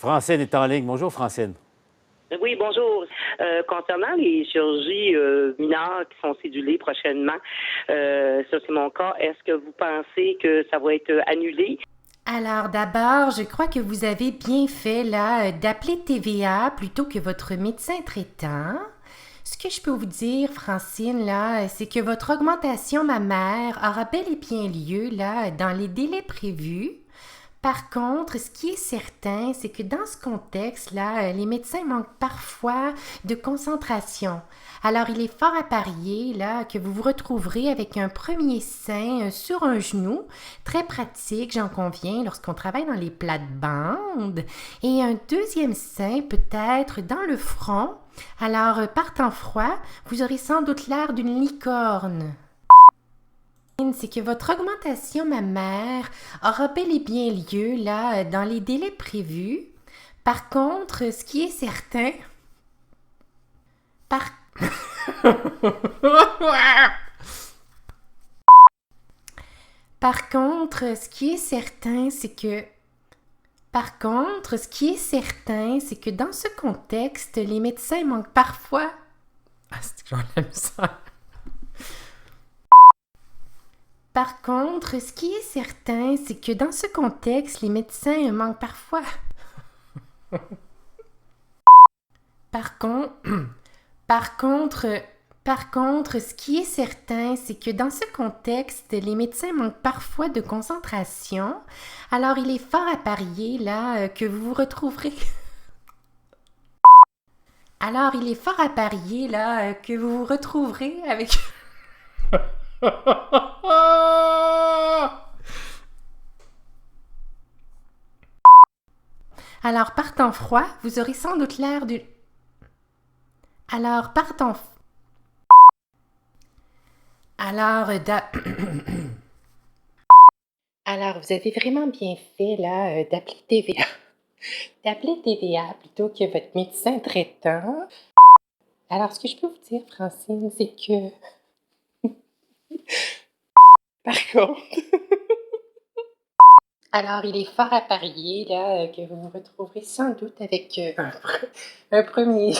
Francine est en ligne. Bonjour, Francine. Oui, bonjour. Concernant les chirurgies mineures qui sont cédulées prochainement, ça c'est mon cas, est-ce que vous pensez que ça va être annulé? Alors d'abord, je crois que vous avez bien fait là d'appeler TVA plutôt que votre médecin traitant. Ce que je peux vous dire, Francine, là, c'est que votre augmentation mammaire aura bel et bien lieu là dans les délais prévus. Par contre, ce qui est certain, c'est que dans ce contexte-là, les médecins manquent parfois de concentration. Alors, il est fort à parier là que vous vous retrouverez avec un premier sein sur un genou, très pratique, j'en conviens, lorsqu'on travaille dans les plates-bandes, et un deuxième sein peut-être dans le front. Alors, par temps froid, vous aurez sans doute l'air d'une licorne. C'est que votre augmentation mammaire aura bel et bien lieu là dans les délais prévus. Par contre, ce qui est certain, par Par contre, ce qui est certain, c'est que dans ce contexte, les médecins manquent parfois. Ah, c'est que j'enlève ça. Par contre, ce qui est certain, c'est que dans ce contexte, les médecins manquent parfois. Par contre, par contre, Par contre, ce qui est certain, c'est que dans ce contexte, les médecins manquent parfois de concentration. Alors, il est fort à parier là que vous vous retrouverez. Alors, il est fort à parier là que vous vous retrouverez avec. Alors, par temps froid, vous aurez sans doute l'air d'une. Alors, par temps. Alors, Alors, vous avez vraiment bien fait là d'appeler TVA. D'appeler TVA plutôt que votre médecin traitant. Alors, ce que je peux vous dire, Francine, c'est que. Par contre. Alors, il est fort à parier là que vous vous retrouverez sans doute avec un premier.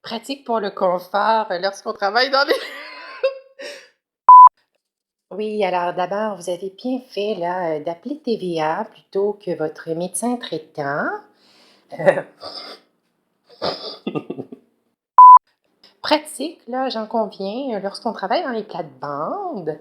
Pratique pour le confort lorsqu'on travaille dans les. Oui, alors d'abord, vous avez bien fait là d'appeler TVA plutôt que votre médecin traitant. Euh, Pratique, là, j'en conviens, lorsqu'on travaille dans les plates-bandes.